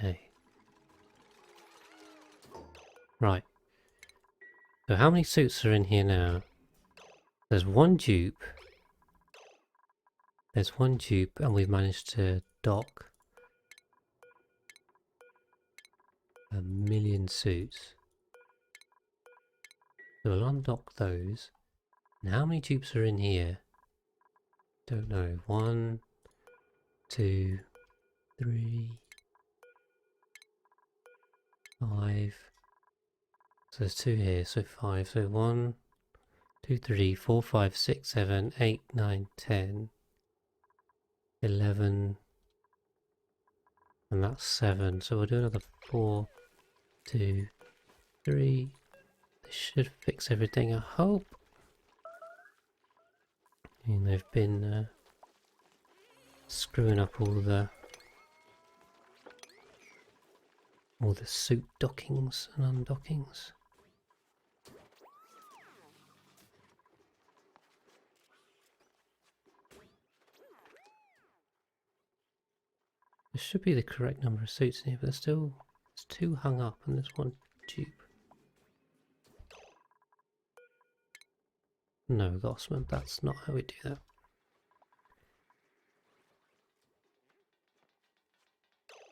Okay. Right. So how many suits are in here now? There's one dupe. There's one dupe, and we've managed to dock 1,000,000 suits. So we'll undock those. And how many dupes are in here? Don't know. 1, 2, 3, 5. So there's 2 here, so 5. So 1, 2, 3, 4, 5, 6, 7, 8, 9, 10, 11, and that's 7. So we'll do another 4, 2, 3. This should fix everything, I hope. And they've been screwing up all the suit dockings and undockings. There should be the correct number of suits in here, but there's 2 hung up and there's 1 dupe. No, Gossman, that's not how we do that.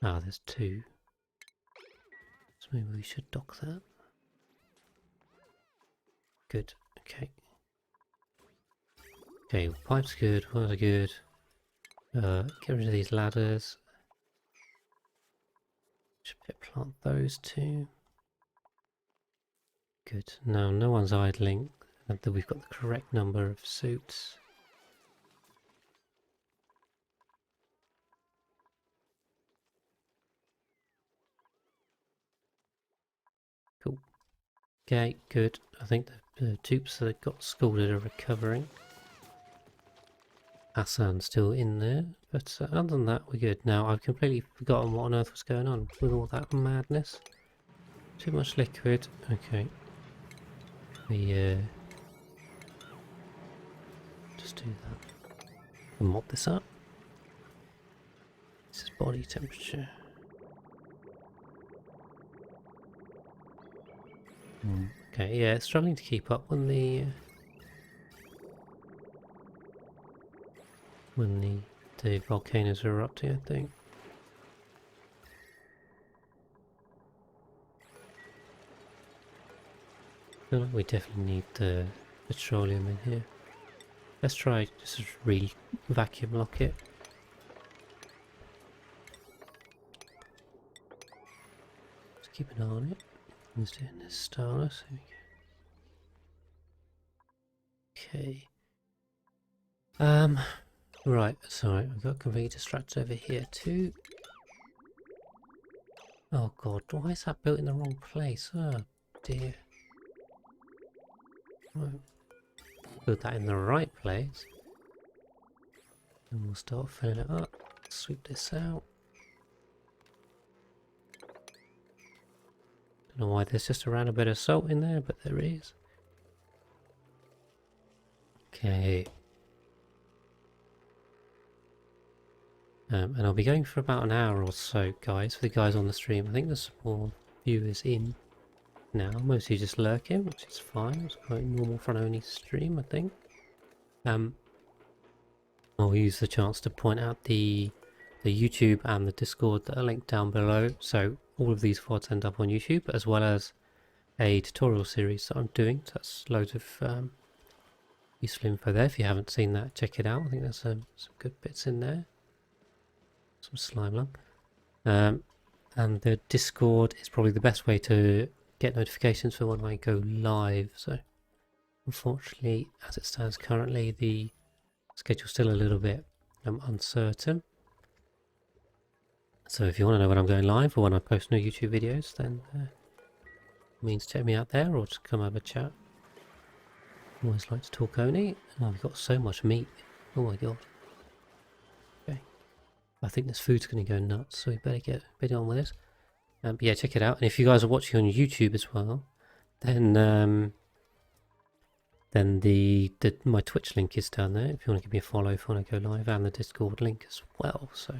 Ah, there's 2. So maybe we should dock that. Good, okay. Okay, pipes good, wires are good. Get rid of these ladders. Should plant those 2. Good. Now no one's idling. And that we've got the correct number of suits. Cool. Okay, good. I think the dupes that got scalded are recovering. Hassan's still in there, but other than that, we're good. Now, I've completely forgotten what on earth was going on with all that madness. Too much liquid. Okay. We just do that. And mop this up. This is body temperature. Okay, yeah, it's struggling to keep up when the volcanoes are erupting, I think. I feel like we definitely need the petroleum in here. Let's try just vacuum lock it. Just keep an eye on it. It's doing this starless. Okay. Right, sorry, I've got completely distracted over here too. Oh god, why is that built in the wrong place? Oh dear. Right. Put that in the right place. And we'll start filling it up. Sweep this out. Don't know why there's just a random bit of salt in there, but there is. Okay. And I'll be going for about an hour or so, guys, for the guys on the stream. I think there's some more viewers in now, mostly just lurking, which is fine. It's quite normal for an only stream, I think. I'll use the chance to point out the YouTube and the Discord that are linked down below. So all of these VODs end up on YouTube, as well as a tutorial series that I'm doing. So that's loads of useful info there. If you haven't seen that, check it out. I think there's some good bits in there. Some slime lung. And the Discord is probably the best way to get notifications for when I go live. So unfortunately, as it stands currently, the schedule's still a little bit uncertain. So if you want to know when I'm going live or when I post new YouTube videos, then means check me out there or just come have a chat. Always like to talk only. Oh, we've got so much meat. Oh my god. Okay. I think this food's going to go nuts, so we better get a bit on with this. But yeah, check it out. And if you guys are watching on YouTube as well, then my Twitch link is down there if you want to give me a follow if you want to go live, and the Discord link as well. So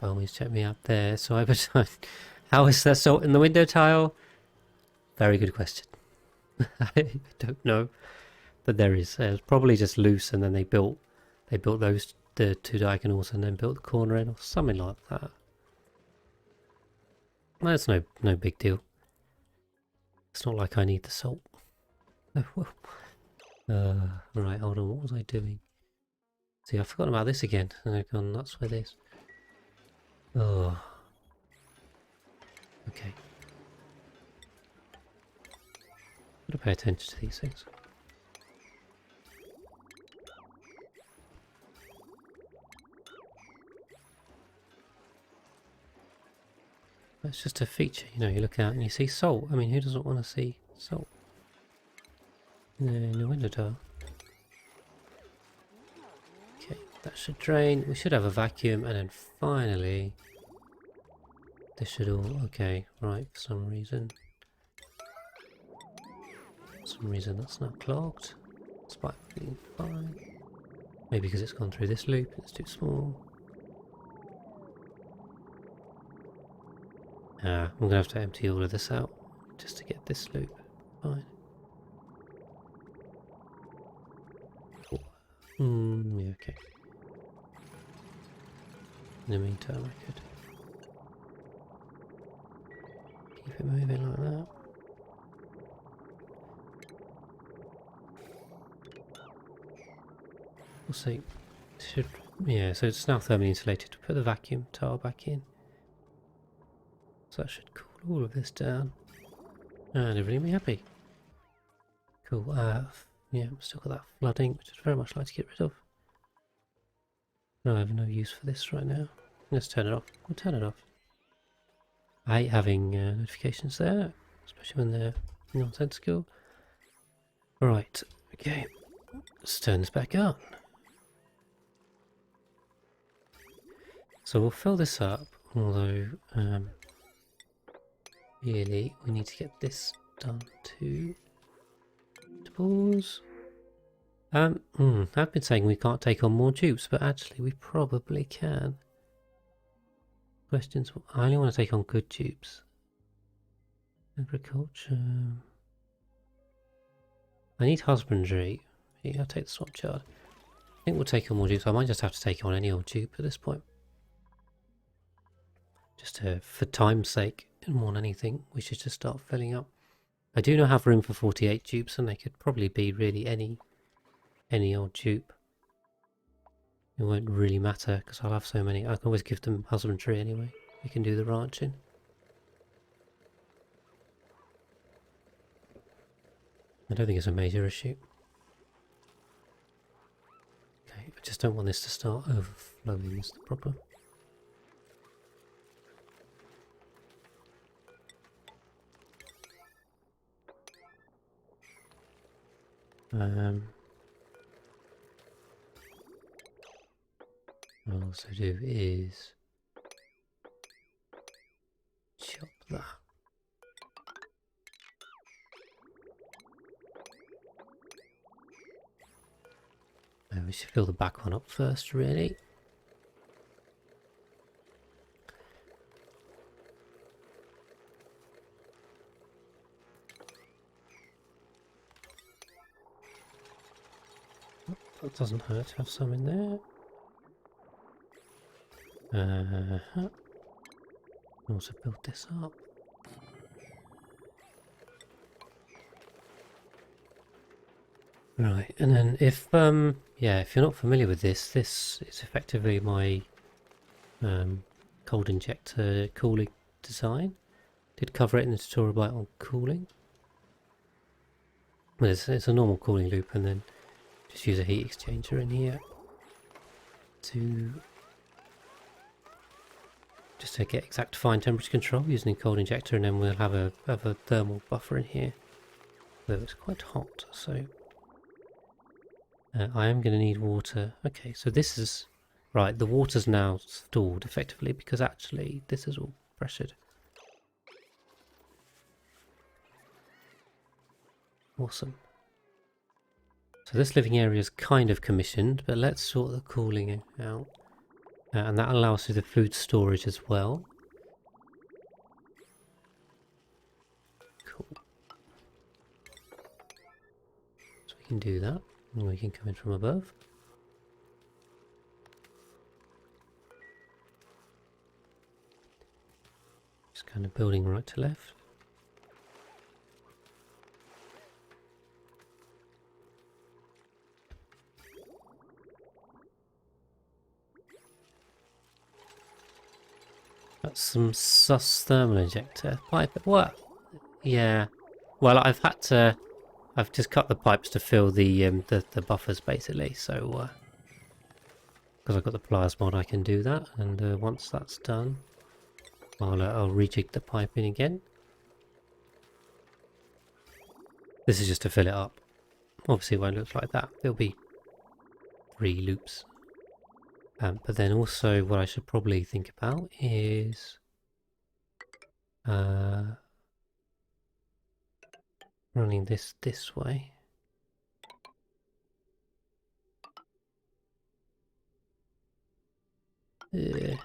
by all means check me out there. So how is there salt in the window tile? Very good question. I don't know, but there is. It's probably just loose, and then they built those the two diagonals, and then built the corner in, or something like that. That's no big deal. It's not like I need the salt. Right, hold on. What was I doing? See, I've forgotten about this again, and I've gone nuts with this. Oh. Okay. Gotta pay attention to these things. That's just a feature, you know, you look out and you see salt. I mean, who doesn't want to see salt in the window tile? Okay, that should drain. We should have a vacuum, and then finally this should all... Okay, right, for some reason that's not clogged. It's fine. Maybe because it's gone through this loop, it's too small. I'm going to have to empty all of this out just to get this loop. Fine. Yeah, okay. In the meantime, I could keep it moving like that. We'll see. Yeah, so it's now thermally insulated to put the vacuum tile back in. So that should cool all of this down. And everybody will be happy. Cool. Yeah, I've still got that flooding, which I'd very much like to get rid of. No, I have no use for this right now. Let's turn it off. We'll turn it off. I hate having notifications there, especially when they're nonsensical. Right, okay. Let's turn this back on. So we'll fill this up, although really we need to get this done too. Pause. I've been saying we can't take on more dupes, but actually we probably can. Questions? I only want to take on good dupes. Agriculture. I need husbandry. Yeah, I'll take the swap chart. I think we'll take on more dupes. I might just have to take on any old dupe at this point. Just for time's sake, more than anything, we should just start filling up. I do not have room for 48 dupes, and they could probably be really any old dupe. It won't really matter because I'll have so many. I can always give them husbandry anyway. They can do the ranching. I don't think it's a major issue. Okay, I just don't want this to start overflowing is the problem. What I'll also do is chop that. We should fill the back one up first, really. That doesn't hurt to have some in there. Also build this up. Right, and then if if you're not familiar with this is effectively my cold injector cooling design. Did cover it in the tutorial bite on cooling. Well, it's a normal cooling loop, and then just use a heat exchanger in here to get exact fine temperature control using a cold injector, and then we'll have a thermal buffer in here. Though it's quite hot, so I am going to need water. Okay, so this is right. The water's now stored effectively because actually this is all pressured. Awesome. So this living area is kind of commissioned, but let's sort the cooling out. And that allows for the food storage as well. Cool. So we can do that, and we can come in from above. Just kind of building right to left. Got some sus thermal injector pipe. What? Yeah. Well, I've just cut the pipes to fill the buffers basically. So because I've got the pliers mod, I can do that. And once that's done, I'll rejig the piping again. This is just to fill it up. Obviously, it won't look like that. There'll be 3 loops. But then also what I should probably think about is running this way. Okay.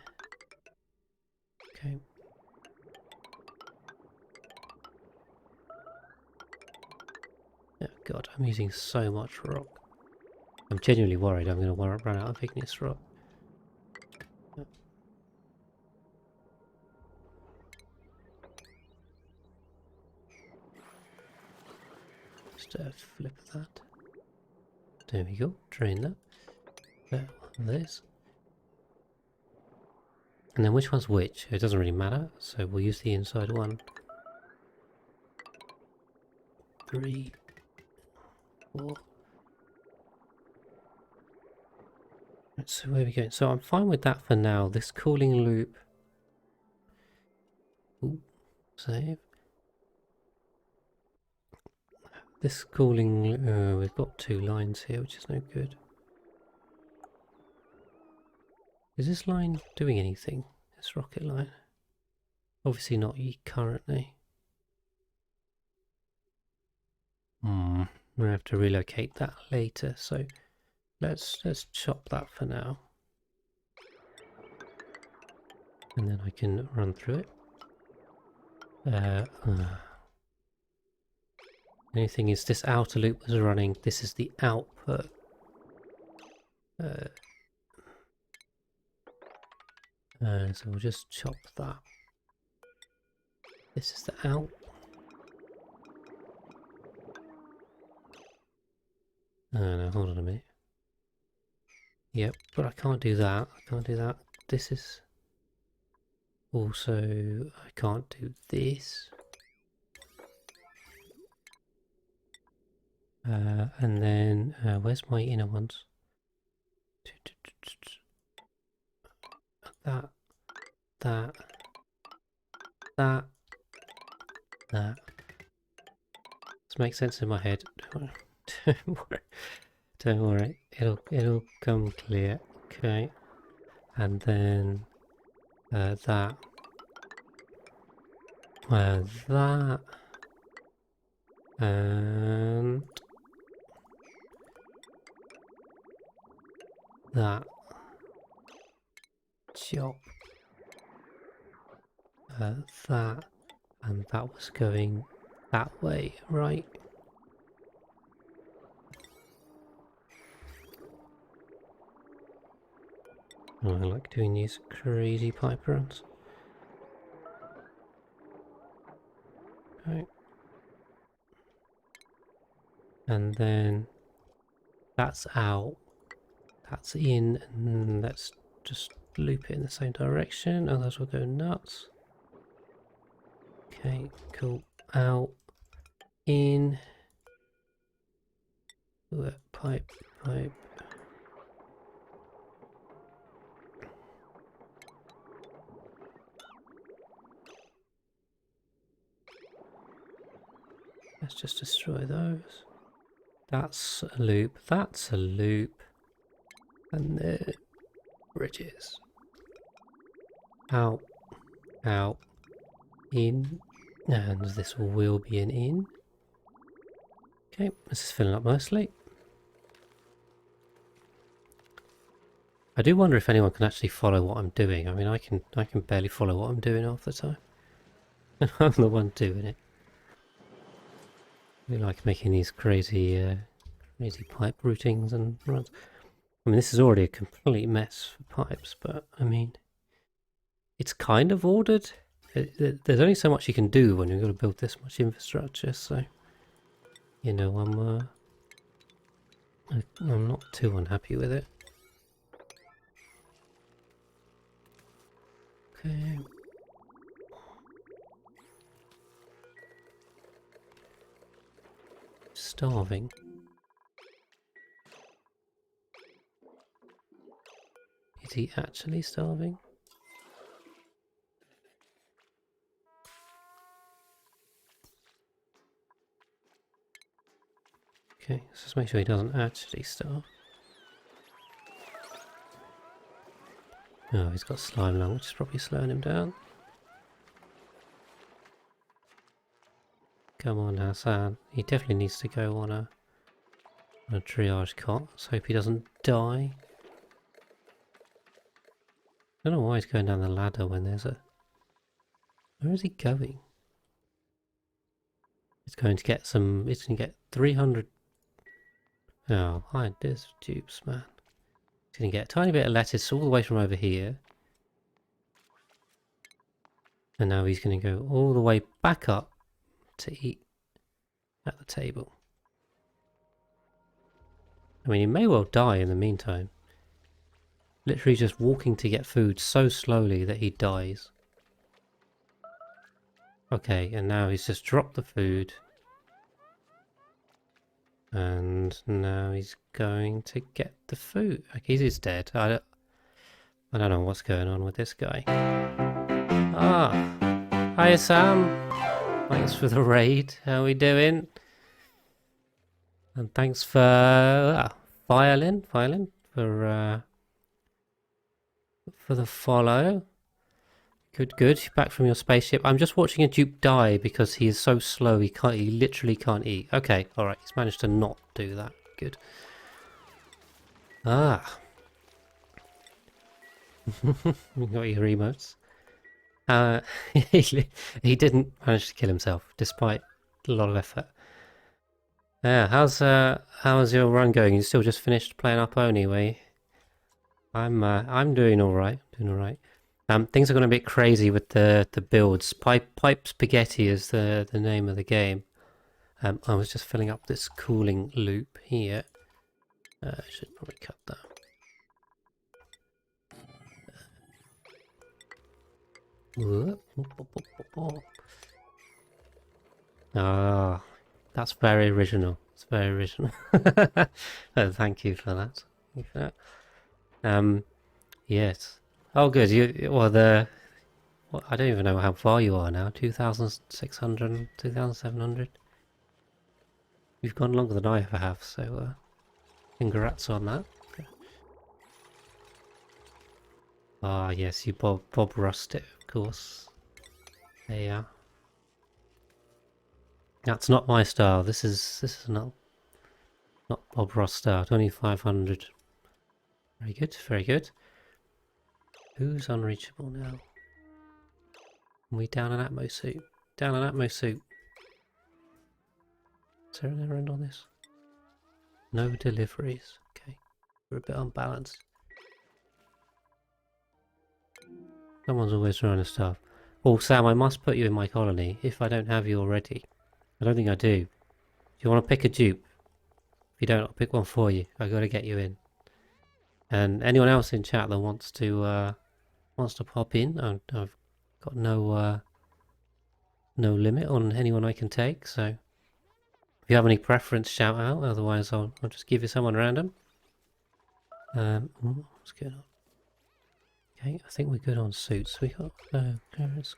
Oh god, I'm using so much rock. I'm genuinely worried I'm going to run out of igneous rock. Just flip that. There we go. Drain that. This. And then which one's which? It doesn't really matter, so we'll use the inside one. 3, 4. Right, so where are we going? So I'm fine with that for now. This cooling loop. Ooh, save. This cooling, we've got 2 lines here, which is no good. Is this line doing anything? This rocket line? Obviously not currently. We're gonna have to relocate that later, so let's chop that for now. And then I can run through it. Only thing is this outer loop was running, this is the output. So we'll just chop that. This is the out. No, hold on a minute. Yep, but I can't do that. I can't do that. This is also, I can't do this. And then, where's my inner ones? That. This makes sense in my head. Don't worry. It'll come clear. Okay. And then that. That. And that. Chop. That. And that was going that way, right? Oh, I like doing these crazy pipe runs. Okay. And then that's out, that's in, and let's just loop it in the same direction, otherwise we'll go nuts. Okay, cool. Out, in, pipe. Let's just destroy those. That's a loop, that's a loop. And the bridges. Out, in, and this will be an in. Okay, this is filling up nicely. I do wonder if anyone can actually follow what I'm doing. I mean, I can barely follow what I'm doing half the time. And I'm the one doing it. We like making these crazy, crazy pipe routings and runs. I mean, this is already a complete mess for pipes, but I mean, it's kind of ordered. There's only so much you can do when you've got to build this much infrastructure, so you know, I'm not too unhappy with it. Okay. Starving. Is he actually starving? Okay, let's just make sure he doesn't actually starve. Oh, he's got slime lung, which is probably slowing him down. Come on, Hassan. He definitely needs to go on a triage cot. Let's hope he doesn't die. I don't know why he's going down the ladder when there's a... Where is he going? It's going to get some... It's going to get 300... Oh, hide this Dupes, man. He's going to get a tiny bit of lettuce all the way from over here. And now he's going to go all the way back up to eat at the table. I mean, he may well die in the meantime. Literally just walking to get food so slowly that he dies. Okay, and now he's just dropped the food. And now he's going to get the food. Okay, he's dead. I don't know what's going on with this guy. Ah, hi Sam. Thanks for the raid. How we doing? And thanks for Violin for the follow. Good. You're back from your spaceship. I'm just watching a dupe die because he is so slow. He literally can't eat. Okay, all right. He's managed to not do that. Good. Ah. You got your emotes. He didn't manage to kill himself despite a lot of effort. Yeah, how's your run going? You still just finished playing up Oni, were you? I'm doing all right. Things are going a bit crazy with the builds. Pipe Spaghetti is the name of the game. I was just filling up this cooling loop here. I should probably cut that. Ah, that's very original. It's very original. Oh, thank you for that. Yes. Oh, good. I don't even know how far you are now. 2,600, 2,700. You've gone longer than I ever have, so congrats on that. Ah, yes, you Bob Rust it, of course. Yeah. That's not my style. This is not Bob Ross style. 2,500. Very good. Who's unreachable now? Are we down an Atmo suit? Down an Atmo suit. Is there an errand on this? No deliveries. Okay. We're a bit unbalanced. Someone's always trying to stuff. Oh, Sam, I must put you in my colony if I don't have you already. I don't think I do. Do you want to pick a dupe? If you don't, I'll pick one for you. I got to get you in. And anyone else in chat that wants to pop in, I've got no limit on anyone I can take. So if you have any preference, shout out. Otherwise, I'll just give you someone random. What's going on? Okay, I think we're good on suits. We got clearance.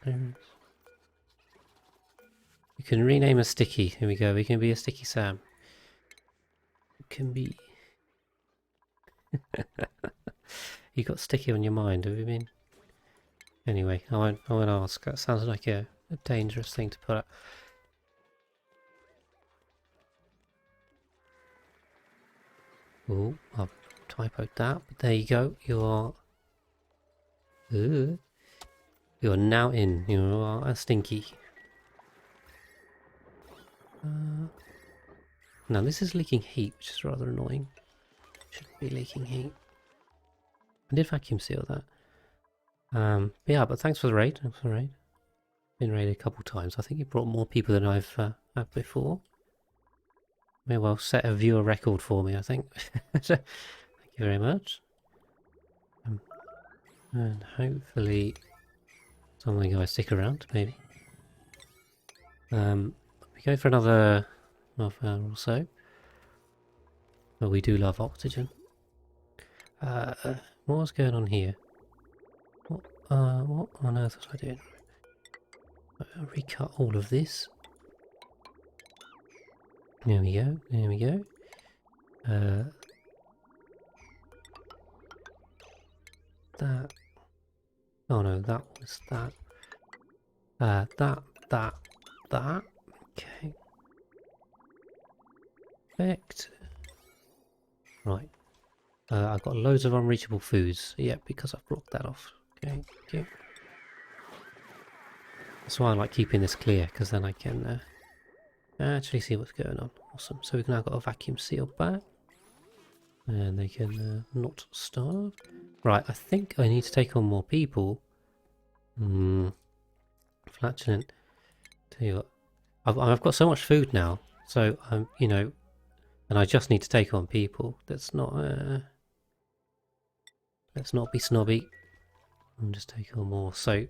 You can rename a sticky. Here we go. We can be a sticky Sam. It can be. You got sticky on your mind, have you been? Anyway, I won't ask. That sounds like a dangerous thing to put up. Oh, I've typoed that, but there you go. You're now in. You are a stinky. Now this is leaking heat, which is rather annoying. Shouldn't be leaking heat. I did vacuum seal that. But yeah, but thanks for the raid. Thanks for the raid. Been raided a couple times. I think you brought more people than I've had before. May well set a viewer record for me, I think. Thank you very much. And hopefully some of you guys stick around, maybe. We go for another half hour or so. But we do love oxygen. What was going on here? What on earth was I doing? I'll recut all of this. There we go, there we go. That. Oh no, that was that. That. Okay. Perfect. Right. I've got loads of unreachable foods. Yeah, because I've blocked that off. Okay, okay. That's why I like keeping this clear, because then I can actually see what's going on. Awesome. So we've now got a vacuum seal back. And they can not starve. Right, I think I need to take on more people. Flatulent. Tell you what, I've got so much food now, so you know, and I just need to take on people. Let's not be snobby. And just take on more. So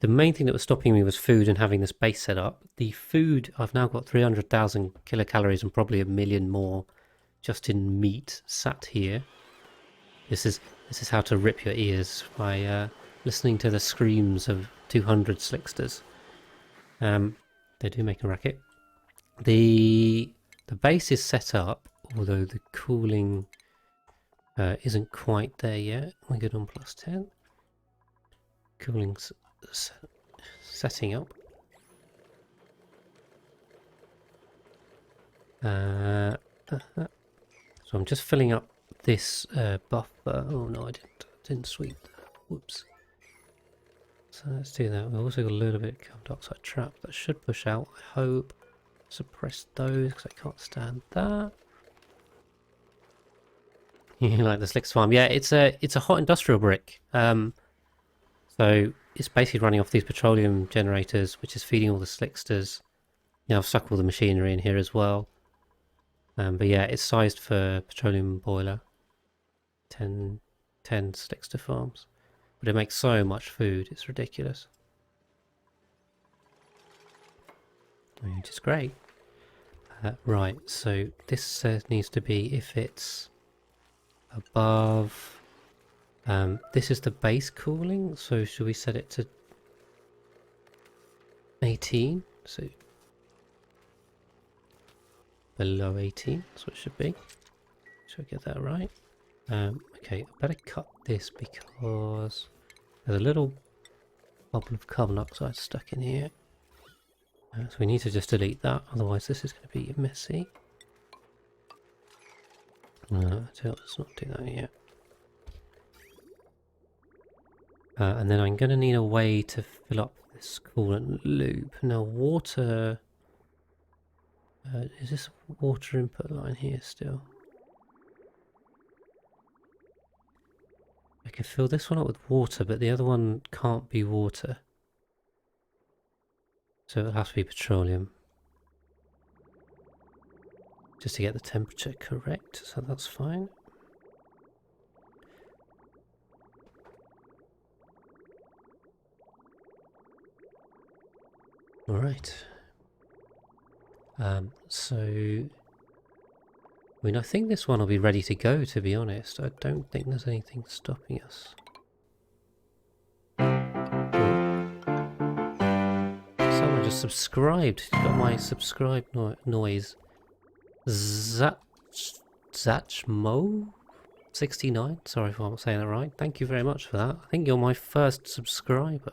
the main thing that was stopping me was food and having this base set up. The food, I've now got 300,000 kilocalories and probably a million more just in meat sat here. This is how to rip your ears by listening to the screams of 200 slicksters. They do make a racket. The base is set up, although the cooling isn't quite there yet. We're good on +10. Cooling's setting up. So I'm just filling up this buffer. Oh no, I didn't sweep that. Whoops. So let's do that. We've also got a little bit of carbon dioxide trap that should push out, I hope. Suppress those because I can't stand that. You like the Slicks farm? Yeah, it's a hot industrial brick. So it's basically running off these petroleum generators, which is feeding all the slicksters. You know, I've stuck all the machinery in here as well. But yeah, it's sized for petroleum boiler. 10 slickster farms. But it makes so much food, it's ridiculous. Which is great. Right, so this needs to be if it's above... this is the base cooling, so should we set it to 18? So below 18, that's what it should be. Should I get that right? Okay, I better cut this because there's a little bubble of carbon dioxide stuck in here. So we need to just delete that, otherwise this is going to be messy. Let's not do that yet. And then I'm going to need a way to fill up this coolant loop. Now water... is this water input line here still? I can fill this one up with water, but the other one can't be water. So it'll have to be petroleum. Just to get the temperature correct, so that's fine. Alright. So... I mean, I think this one will be ready to go, to be honest. I don't think there's anything stopping us. Someone just subscribed. Got my subscribe noise. Zachmo69? Sorry if I'm not saying that right. Thank you very much for that. I think you're my first subscriber.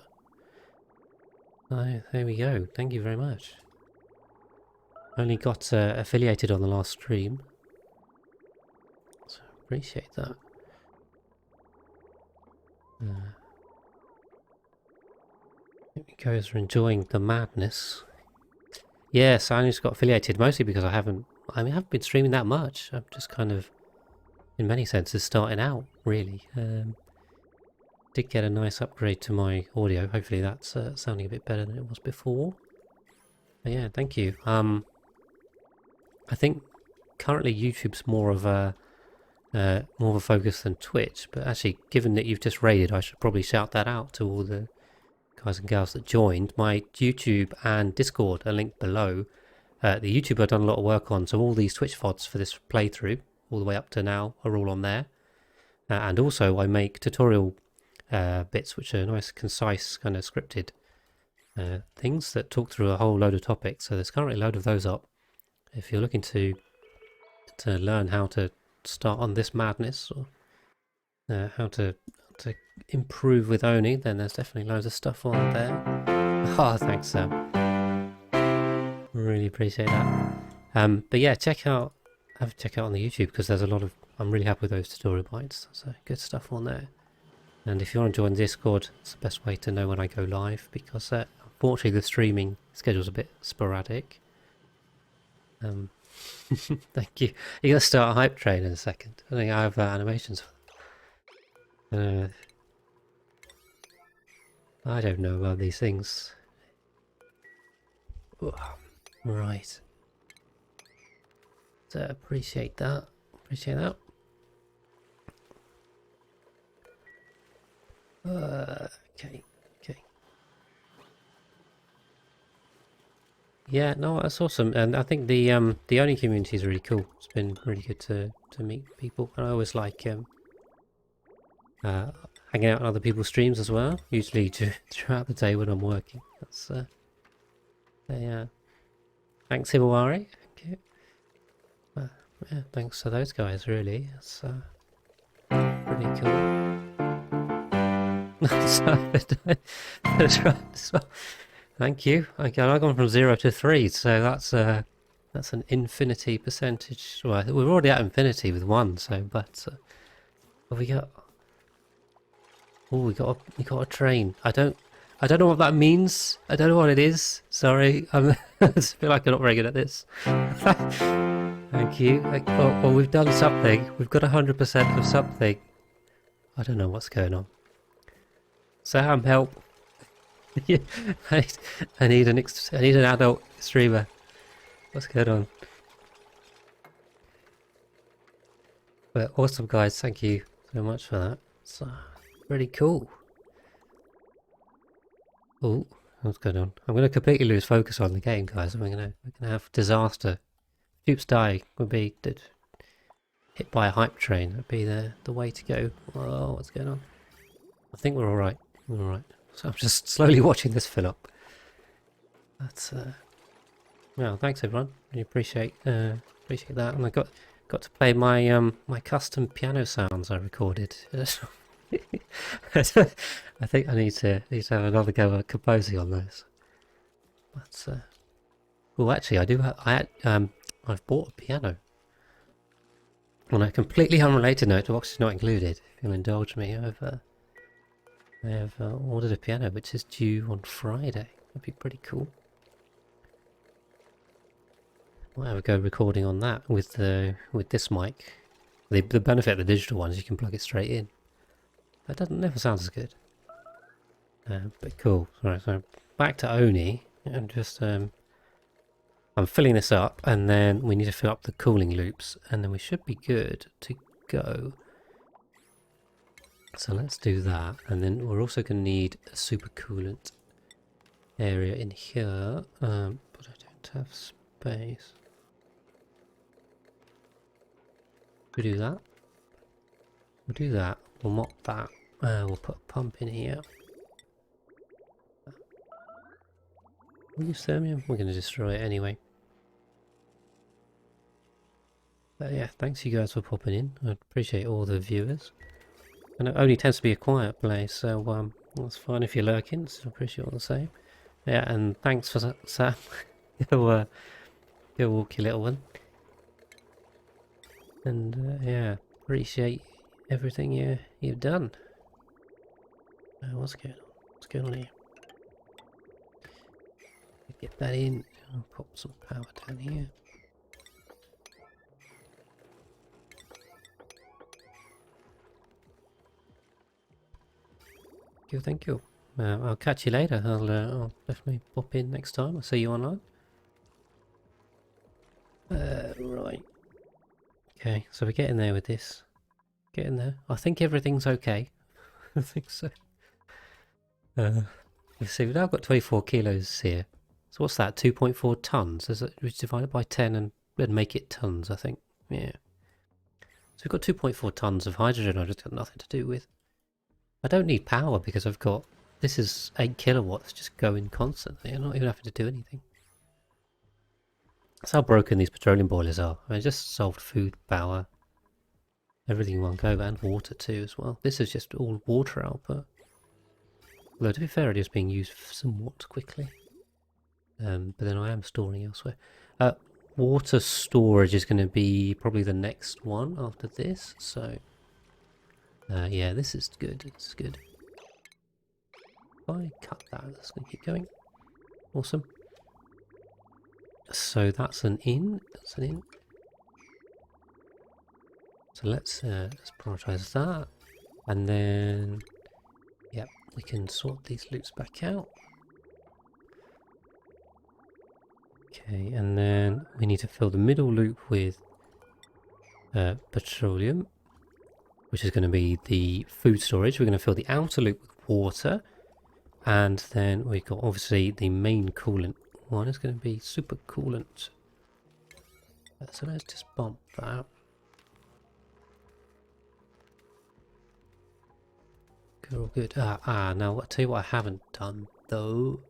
Oh, there we go. Thank you very much. Only got affiliated on the last stream. appreciate that. You guys are enjoying the madness. Yes, I only just got affiliated mostly because I haven't been streaming that much. I'm just kind of, in many senses, starting out, really. Did get a nice upgrade to my audio. Hopefully that's sounding a bit better than it was before. But yeah, thank you. I think currently YouTube's more of a focus than Twitch, but actually, given that you've just raided, I should probably shout that out to all the guys and gals that joined. My YouTube and Discord are linked below. The YouTube I've done a lot of work on, so all these Twitch VODs for this playthrough, all the way up to now, are all on there. And also I make tutorial bits, which are nice, concise, kind of scripted things that talk through a whole load of topics. So there's currently a load of those up. If you're looking to learn how to start on this madness, or how to improve with Oni, then there's definitely loads of stuff on there. Oh, thanks, Sam. Really appreciate that. But yeah, check out on the YouTube, because there's a lot of, I'm really happy with those tutorial bites. So good stuff on there. And if you want to join Discord, it's the best way to know when I go live, because unfortunately the streaming schedule's a bit sporadic. Thank you. You're gonna start a hype train in a second. I think I have animations for that. I don't know about these things. Right. So appreciate that. Appreciate that. Okay. Yeah, no, that's awesome, and I think the Oni community is really cool. It's been really good to meet people, and I always like hanging out on other people's streams as well. Usually throughout the day when I'm working. That's yeah. Thanks, Hibawari. Thank you. Yeah, thanks to those guys. Really, it's pretty cool. That's right. Thank you. I've gone from 0 to 3, so that's an infinity percentage. Well, we're already at infinity with 1, so but what we got? Oh, we got a train. I don't know what that means. I don't know what it is. Sorry, I feel like I'm not very good at this. Thank you. Well, we've done something. We've got 100% of something. I don't know what's going on. Sam, help! I need an adult streamer. What's going on? But awesome, guys. Thank you so much for that. It's really cool. Oh, what's going on? I'm going to completely lose focus on the game, guys. We're gonna have disaster. Dupes die. Would be hit by a hype train. That'd be the way to go. Oh, what's going on? I think we're all right. We're all right. So I'm just slowly watching this fill up. That's well, thanks everyone. Really appreciate that. And I got to play my my custom piano sounds I recorded. I think I need to have another go at composing on those. But well, actually, I do. I've bought a piano. On a completely unrelated note, the box is not included. If you'll indulge me, I have ordered a piano which is due on Friday. That'd be pretty cool. Might have a go recording on that with this mic. The benefit of the digital one is you can plug it straight in. That never sounds as good. But cool. Right, so back to Oni, and just I'm filling this up, and then we need to fill up the cooling loops, and then we should be good to go. So let's do that, and then we're also going to need a supercoolant area in here, but I don't have space. We do that. We'll do that. We'll mop that. We'll put a pump in here. Will you thermium? We're going to destroy it anyway. But yeah, thanks you guys for popping in. I appreciate all the viewers. And it only tends to be a quiet place, so that's fine if you're lurking, so I appreciate all the same. Yeah, and thanks for Sam. Go walk your little one. And yeah, Appreciate everything you've done. What's going on? What's going on here? Get that in. I'll pop some power down here. Thank you. I'll catch you later. I'll definitely pop in next time. I'll see you online. Right. Okay, so we're getting there with this. Getting there. I think everything's okay. I think so. Let's see, we've now got 24 kilos here. So what's that? 2.4 tons? Is it? We divide it by 10 and make it tons, I think. Yeah. So we've got 2.4 tons of hydrogen I've just got nothing to do with. I don't need power because I've got... This is 8 kilowatts just going constantly. I'm not even having to do anything. That's how broken these petroleum boilers are. I just solved food, power, everything in one go, and water too as well. This is just all water output. Although to be fair, it is being used somewhat quickly. But then I am storing elsewhere. Water storage is going to be probably the next one after this. So, yeah, this is good. It's good. If I cut that, that's going to keep going. Awesome. So that's an in. That's an in. So let's prioritize that, and then yeah, we can sort these loops back out. Okay, and then we need to fill the middle loop with petroleum, which is going to be the food storage. We're going to fill the outer loop with water, and then we've got obviously the main coolant one is going to be super coolant. So let's just bump that. Good, all good. Now I'll tell you what I haven't done though.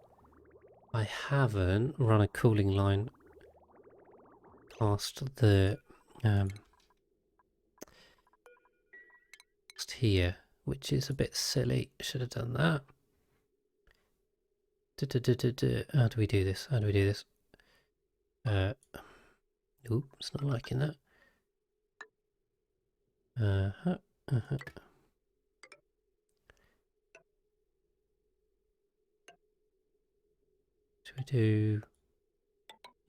I haven't run a cooling line past the just here, which is a bit silly. Should have done that. How do we do this? How do we do this? Nope, it's not liking that. Should we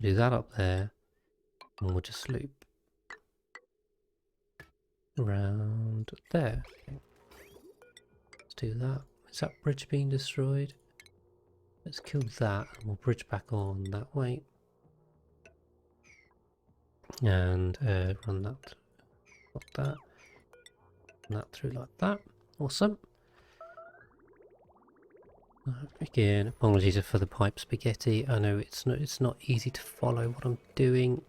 do that up there, and we'll just loop around there. Okay. Let's do that. Is that bridge being destroyed? Let's kill that, and we'll bridge back on that way. And run that like that. Run that through like that. Awesome. Again, apologies for the pipe spaghetti. I know it's not easy to follow what I'm doing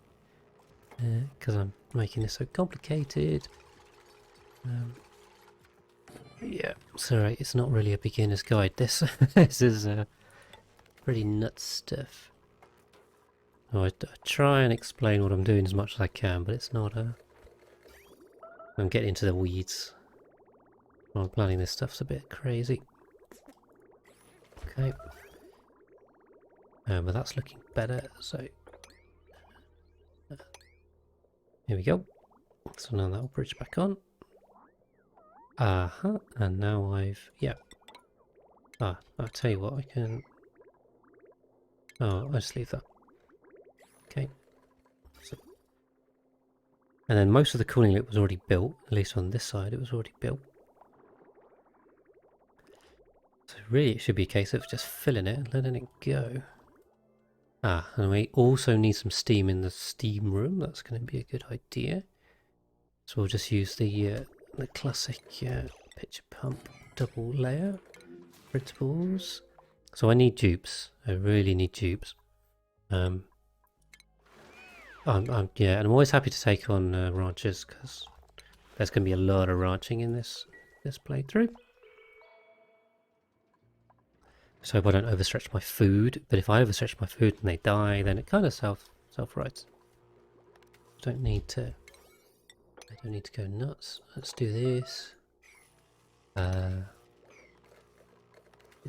because I'm making this so complicated. Yeah, sorry, it's not really a beginner's guide. This is pretty nuts stuff. I try and explain what I'm doing as much as I can, but it's not I'm getting into the weeds. While I'm planning this stuff's a bit crazy. Okay. But that's looking better, so... here we go. So now that'll bridge back on. And now yeah. I'll tell you what, I can... oh, I'll just leave that. Okay. So... and then most of the cooling loop was already built, at least on this side it was already built. So really it should be a case of just filling it and letting it go. And we also need some steam in the steam room. That's going to be a good idea. So we'll just use the classic pitcher pump double layer principles. So I need dupes. I really need dupes. Yeah, and I'm always happy to take on ranchers because there's going to be a lot of ranching in this playthrough. So I hope I don't overstretch my food, but if I overstretch my food and they die, then it kind of self-rights. I don't need to go nuts. Let's do this. Let's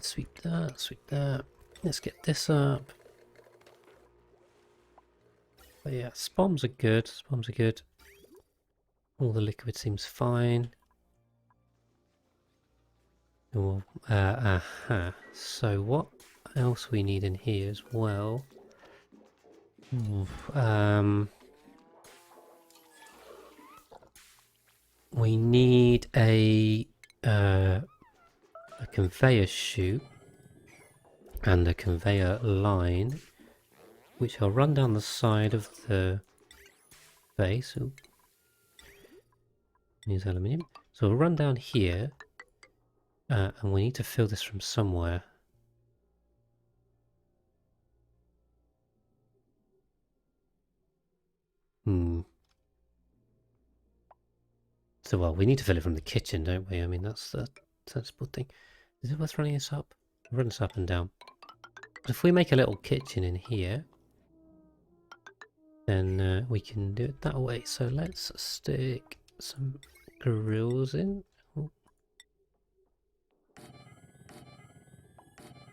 sweep that. Let's get this up. But yeah, spoms are good. All the liquid seems fine. Oh, so what else we need in here as well? We need a conveyor chute and a conveyor line, which I'll run down the side of the base. Ooh. Use aluminium. So we'll run down here, and we need to fill this from somewhere. So, well, we need to fill it from the kitchen, don't we? I mean, that's the sensible thing. Is it worth running this up? Run this up and down. But if we make a little kitchen in here, then we can do it that way. So let's stick some grills in. Oh.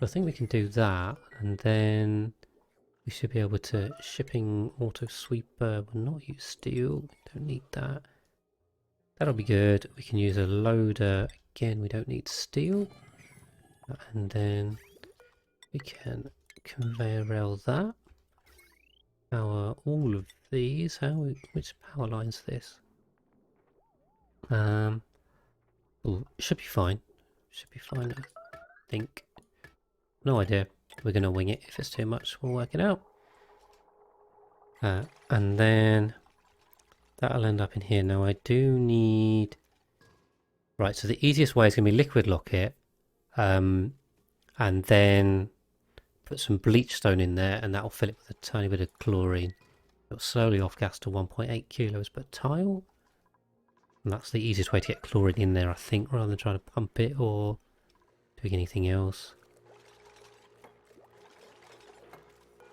I think we can do that, and then we should be able to shipping auto sweeper. We'll not use steel. We don't need that. That'll be good. We can use a loader. Again, we don't need steel. And then we can conveyor rail that. Power all of these. Which power line's this? Ooh, it should be fine. Should be fine, I think. No idea. We're gonna wing it. If it's too much, we'll work it out. And then that'll end up in here. Now I do need... Right, so the easiest way is going to be liquid lock it. And then put some bleach stone in there, and that'll fill it with a tiny bit of chlorine. It'll slowly off gas to 1.8 kilos per tile. And that's the easiest way to get chlorine in there, I think, rather than trying to pump it or doing anything else.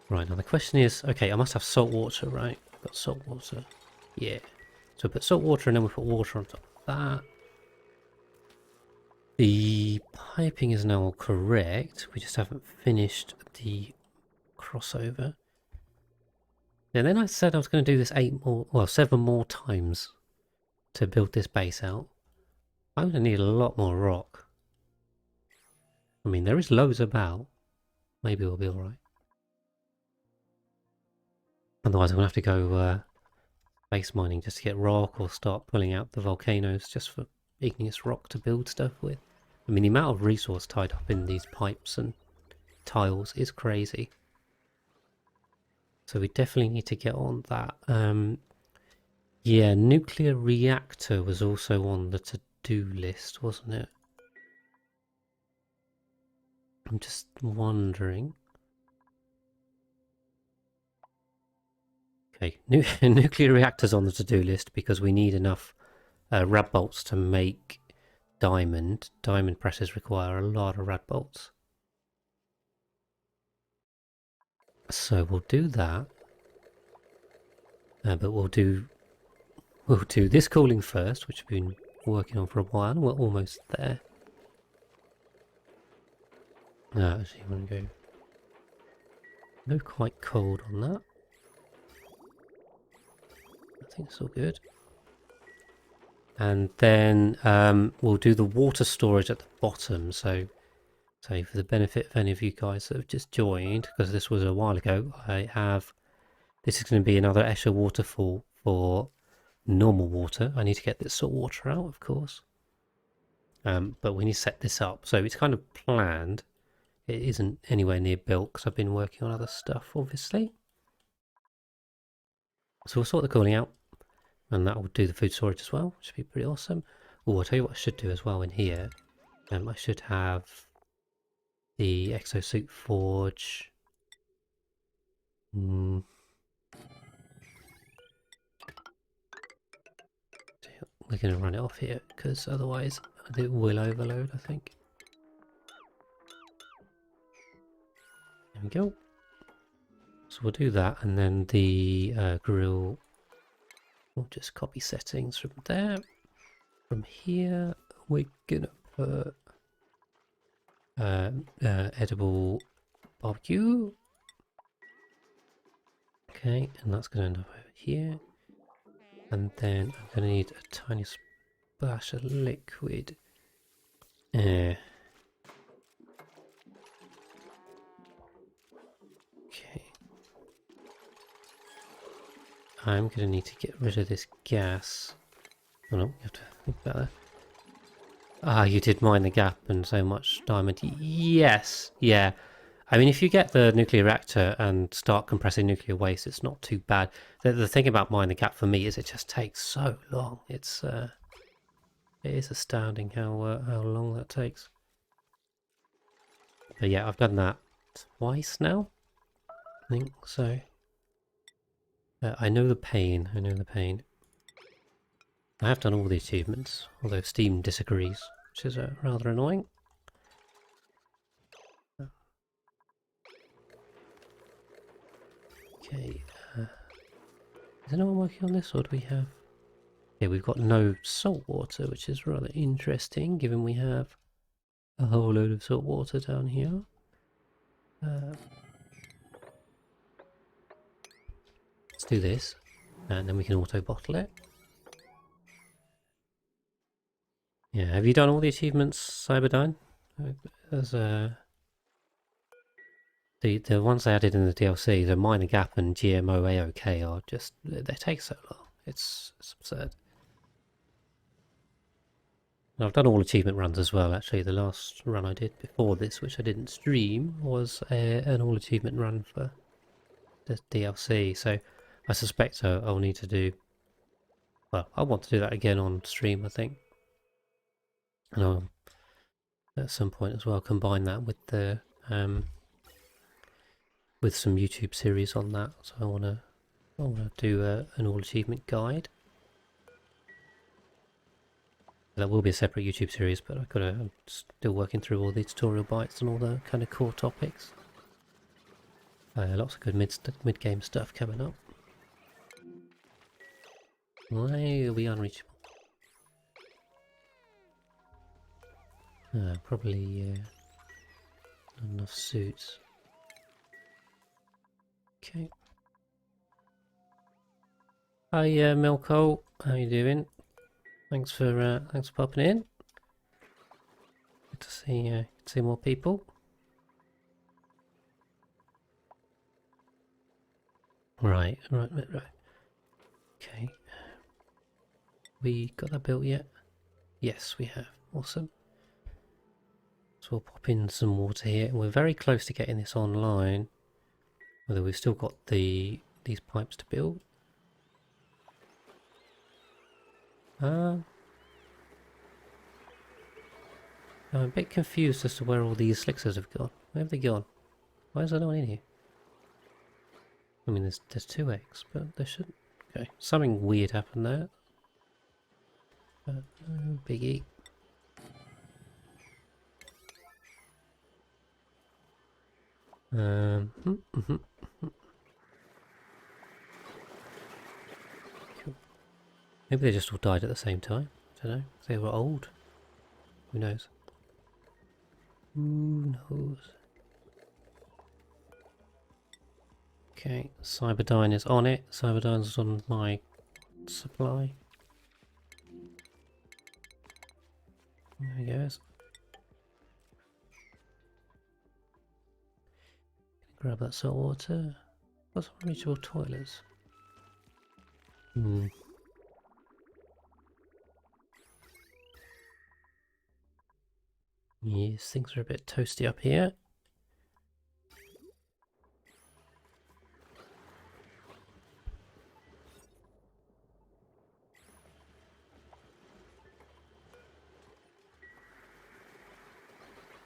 Right, now the question is, okay, I must have salt water, right? I've got salt water. Yeah. So we put salt water and then we put water on top of that. The piping is now correct. We just haven't finished the crossover. And then I said I was going to do this 7 more times to build this base out. I'm going to need a lot more rock. I mean, there is loads about. Maybe we'll be alright. Otherwise, I'm going to have to go base mining just to get rock, or start pulling out the volcanoes just for igneous rock to build stuff with. I mean, the amount of resource tied up in these pipes and tiles is crazy. So we definitely need to get on that. Yeah, nuclear reactor was also on the to-do list, wasn't it? I'm just wondering. Okay, nuclear reactors on the to-do list because we need enough rad bolts to make diamond. Diamond presses require a lot of rad bolts. So we'll do that. But we'll do this cooling first, which we've been working on for a while. We're almost there. Actually, I'm going to go quite cold on that. I think it's all good. And then we'll do the water storage at the bottom. So for the benefit of any of you guys that have just joined, because this was a while ago, this is going to be another Escher waterfall for normal water. I need to get this salt water out, of course. But we need to set this up. So it's kind of planned. It isn't anywhere near built because I've been working on other stuff, obviously. So we'll sort the cooling out. And that will do the food storage as well, which should be pretty awesome. Oh, I'll tell you what I should do as well in here. I should have the Exosuit Forge. We're going to run it off here, because otherwise it will overload, I think. There we go. So we'll do that, and then the grill... We'll just copy settings from there. From here, we're gonna put edible barbecue. Okay, and that's gonna end up over here. And then I'm going to need a tiny splash of liquid. Okay. I'm going to need to get rid of this gas. Oh no, you have to think about that. Ah, you did mine the gap and so much diamond. Yes! Yeah. I mean, if you get the nuclear reactor and start compressing nuclear waste, it's not too bad. The thing about mine the gap for me is it just takes so long. It is astounding how long that takes. But yeah, I've done that twice now. I think so. I know the pain. I know the pain. I have done all the achievements, although Steam disagrees, which is rather annoying. Okay. Is anyone working on this, or do we have... Yeah, we've got no salt water, which is rather interesting, given we have a whole load of salt water down here. Let's do this, and then we can auto-bottle it. Yeah, have you done all the achievements, Cyberdyne? As the ones they added in the DLC, the Minor Gap and GMO AOK are just... they take so long. It's absurd. And I've done all achievement runs as well, actually. The last run I did before this, which I didn't stream, was an all achievement run for the DLC. So I suspect I'll need to do... well, I want to do that again on stream, I think. And I'll, at some point as well, combine that with the... with some YouTube series on that. So I want to do an all achievement guide. That will be a separate YouTube series, but I'm still working through all the tutorial bites and all the kind of core topics. Lots of good mid-game stuff coming up. Why are we unreachable? Probably not enough suits. Okay. Hi, Milko. How you doing? Thanks for popping in. Good to see more people. Right. Okay. We got that built yet? Yes, we have. Awesome. So we'll pop in some water here. We're very close to getting this online. Whether we've still got these pipes to build. I'm a bit confused as to where all these slickers have gone. Where have they gone? Why is there no one in here? I mean, there's 2 eggs, but there shouldn't. Okay, something weird happened there. But no biggie. Cool. Maybe they just all died at the same time. I don't know. They were old. Who knows? Who knows? Okay, Cyberdyne is on it. Cyberdyne's on my supply. There he goes. Grab that salt water. What's unreachable toilets? Yes, things are a bit toasty up here.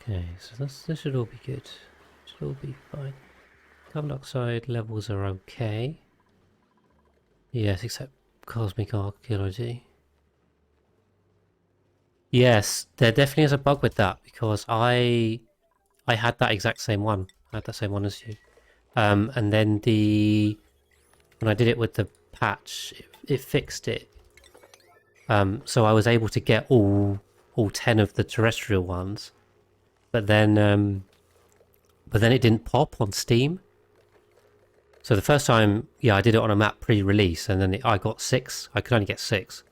Okay, so this should all be good. Should all be fine. Carbon dioxide levels are okay. Yes, except cosmic archaeology. Yes, there definitely is a bug with that because I had that exact same one. I had that same one as you. And then when I did it with the patch, it fixed it. So I was able to get all 10 of the terrestrial ones, but then it didn't pop on Steam. So the first time, yeah, I did it on a map pre-release, and then I got 6. I could only get 6.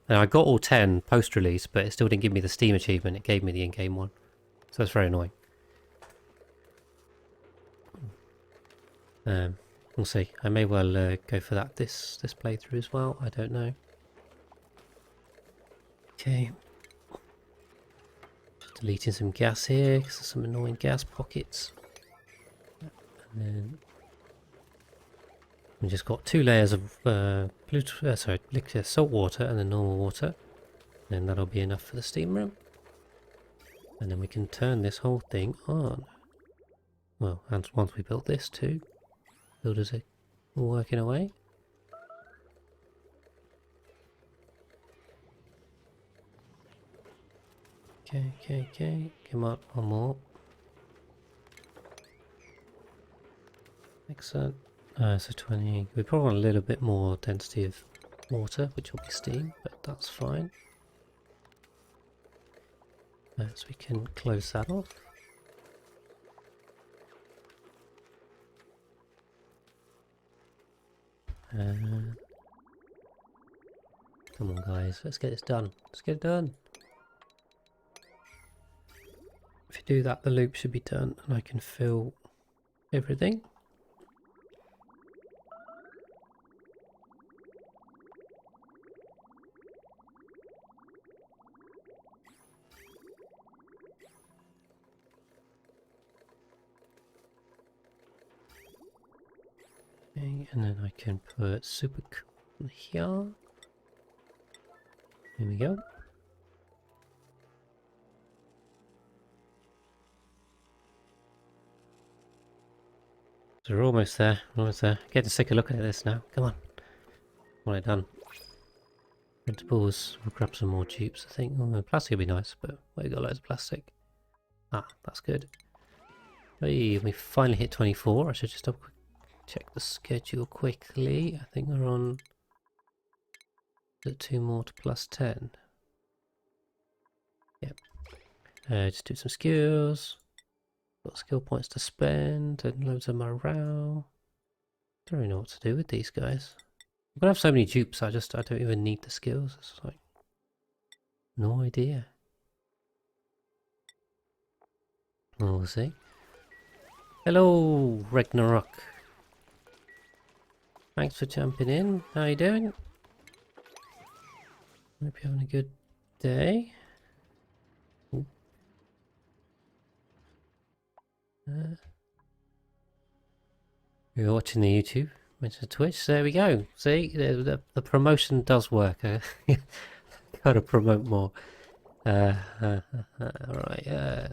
And I got all 10 post-release, but it still didn't give me the Steam achievement. It gave me the in-game one. So it's very annoying. We'll see. I may well go for that this playthrough as well. I don't know. Okay. Just deleting some gas here because there's some annoying gas pockets. And then we just got 2 layers of liquid salt water and then normal water. And that'll be enough for the steam room. And then we can turn this whole thing on. Well, and once we build this too. Builders are working away. Okay. Come on, one more. Excellent. So 20. We probably want a little bit more density of water, which will be steam, but that's fine. So we can close that off. Come on guys, let's get this done. Let's get it done. If you do that, the loop should be done and I can fill everything. Okay, and then I can put super cool here. There we go. So we're almost there. Almost there. Get to take a look at this now. Come on. What have I done? Printables. We'll grab some more dupes, I think. Oh, plastic would be nice, but we got loads of plastic. Ah, that's good. Hey, we finally hit 24. I should just check the schedule quickly. I think we're on 2 more to plus 10. Yep. Just do some skills. Got skill points to spend and loads of morale. Don't really know what to do with these guys. I'm gonna have so many dupes. I don't even need the skills. It's like no idea. Well, we'll see. Hello, Ragnarok. Thanks for jumping in. How you doing? Hope you're having a good day. You're watching the YouTube, mention Twitch. So there we go. See, the promotion does work. Gotta promote more. Alright, probably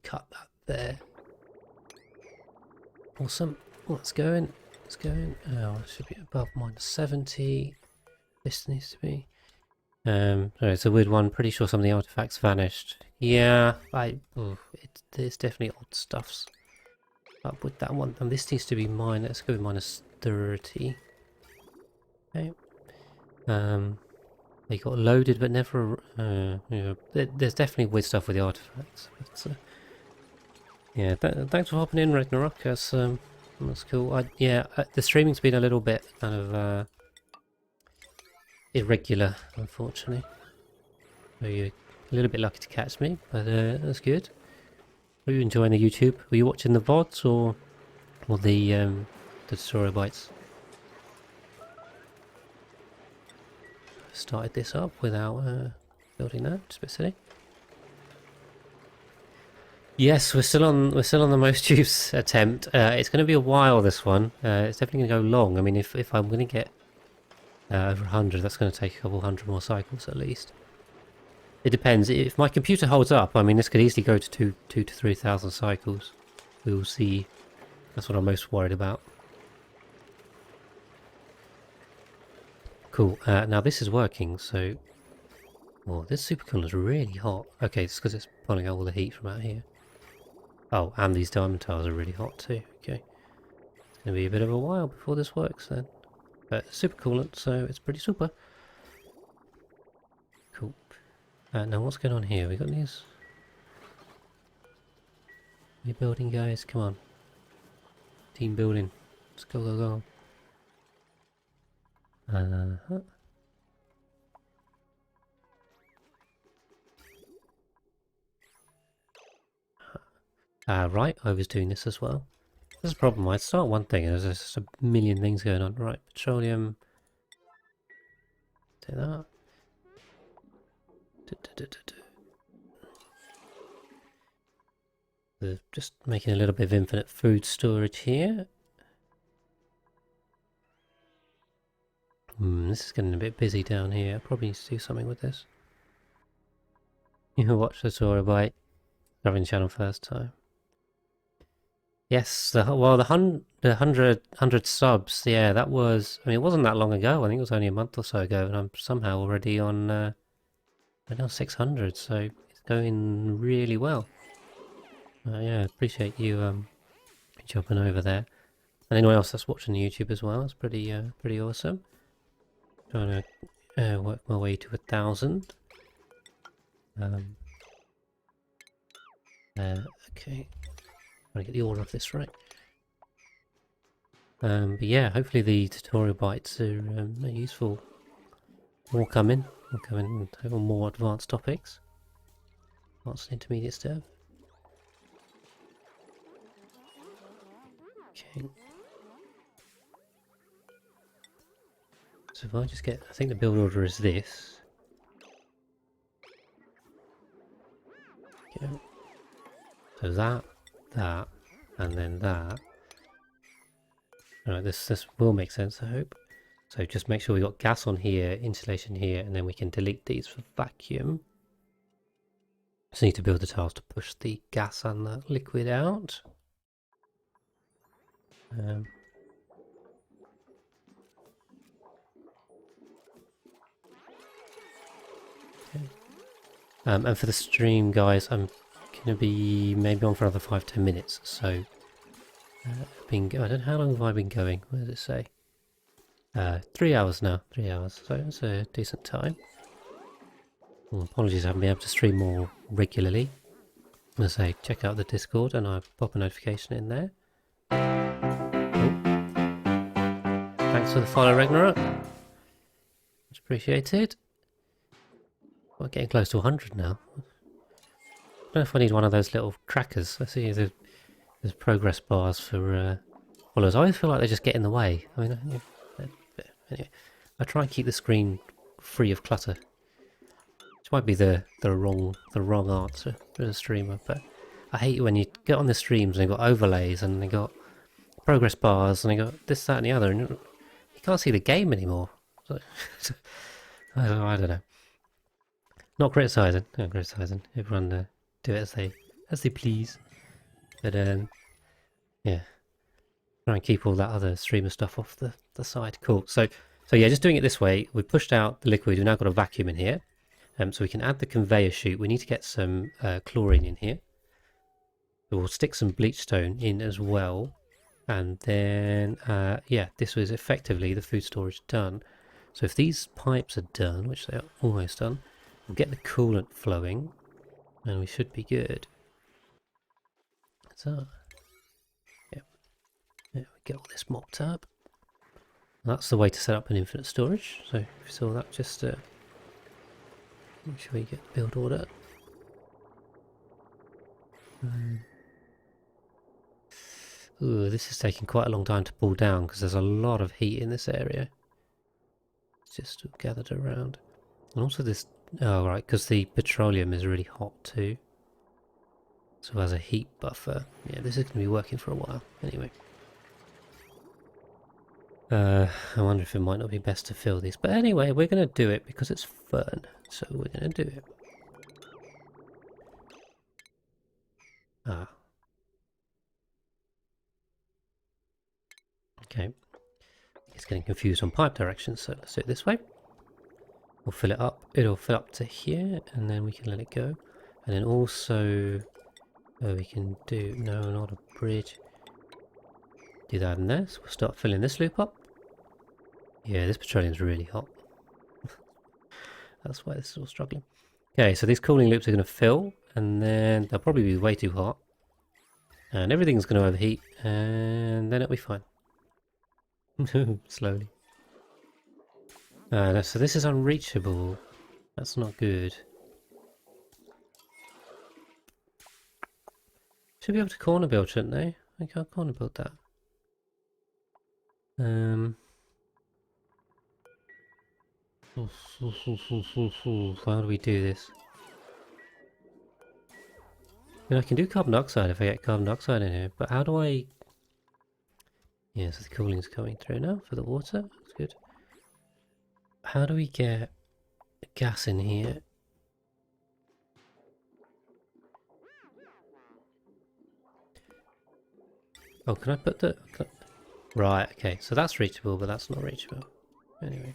cut that there. Awesome. Let's go in. Let's go in. Oh, it should be above -70. This needs to be. Sorry, it's a weird one. Pretty sure some of the artifacts vanished. Yeah, there's definitely odd stuffs up with that one. And this needs to be mine. Let's go with -30. Okay. They got loaded but never. There's definitely weird stuff with the artifacts. But, yeah, thanks for hopping in, Ragnarok. That's cool. The streaming's been a little bit kind of irregular, unfortunately. So you're a little bit lucky to catch me, but that's good. Are you enjoying the YouTube? Were you watching the VODs or the tutorial bites? Started this up without building that. Just a bit silly. Yes, we're still on the most juice attempt. It's going to be a while, this one. It's definitely going to go long. I mean, if I'm going to get over 100, that's going to take a couple hundred more cycles at least. It depends. If my computer holds up, I mean, this could easily go to 2,000 to 3,000 cycles. We will see. That's what I'm most worried about. Cool. Now this is working, so... Oh, this supercooler is really hot. Okay, it's because it's pulling out all the heat from out here. Oh, and these diamond tiles are really hot too. Okay. It's going to be a bit of a while before this works then. But it's super coolant, so it's pretty super. Cool. Now what's going on here? We got these... Are you building, guys? Come on. Team building. Let's go, go, go. Right, I was doing this as well. This is a problem. I start one thing and there's just a million things going on. Right, petroleum. Do that. Just making a little bit of infinite food storage here. This is getting a bit busy down here. I probably need to do something with this. You watch the tutorial by having channel first time. Yes, well, the 100 subs, yeah, that was, I mean, it wasn't that long ago. I think it was only a month or so ago, and I'm somehow already on, we're now 600, so it's going really well. Yeah, appreciate you jumping over there. And anyone else that's watching YouTube as well, it's pretty awesome. Trying to work my way to 1,000. Okay. Trying to get the order of this right. But yeah, hopefully the tutorial bites are useful. More coming. More coming on more advanced topics. Advanced and intermediate stuff. Okay. So if I just get, I think the build order is this. Okay. So that, and then that. Alright, this will make sense, I hope. So just make sure we got gas on here, insulation here, and then we can delete these for vacuum. Just need to build the tiles to push the gas and the liquid out. Okay. And for the stream, guys, I'm going to be maybe on for another 5-10 minutes. So, I don't know, how long have I been going? What does it say? 3 hours now. 3 hours. So it's a decent time. Well, apologies, I haven't been able to stream more regularly. I'm going to say, check out the Discord, and I'll pop a notification in there. Thanks for the follow, Ragnarok. Much appreciated. We're getting close to 100 now. I don't know if I need one of those little trackers. I see there's progress bars for followers. I always feel like they just get in the way. I mean, anyway, I try and keep the screen free of clutter. Which might be the wrong answer for a streamer, but I hate when you get on the streams and they've got overlays and they got progress bars and they got this, that, and the other, and you can't see the game anymore. So, I don't know. Not criticising. Everyone do it as they please. But yeah, try and keep all that other streamer stuff off the side. Cool. So yeah, just doing it this way. We pushed out the liquid. We've now got a vacuum in here. So we can add the conveyor chute. We need to get some chlorine in here. So we'll stick some bleach stone in as well. And then, yeah, this was effectively the food storage done. So if these pipes are done, which they are almost done, we'll get the coolant flowing, and we should be good. So, yeah, we get all this mopped up. That's the way to set up an infinite storage. So if you saw that, just make sure you get the build order. Ooh, this is taking quite a long time to pull down because there's a lot of heat in this area. It's just gathered around. And also this, oh right, because the petroleum is really hot too. So as a heat buffer, yeah, this is going to be working for a while. Anyway. I wonder if it might not be best to fill these. But anyway, we're going to do it because it's fun. So we're going to do it. Okay. It's getting confused on pipe directions, so let's do it this way. We'll fill it up. It'll fill up to here, and then we can let it go. And then also, we can do, no, not a bridge. Do that in there. So we'll start filling this loop up. Yeah, this petroleum's really hot. That's why this is all struggling. Okay, so these cooling loops are going to fill, and then they'll probably be way too hot. And everything's going to overheat, and then it'll be fine. Slowly. So this is unreachable. That's not good. Should be able to corner build, shouldn't they? I can't corner build that. How do we do this? I mean, I can do carbon dioxide if I get carbon dioxide in here, but how do I... Yeah, so the cooling's coming through now for the water. That's good. How do we get gas in here? Oh, can I put the... Right, okay, so that's reachable, but that's not reachable. Anyway.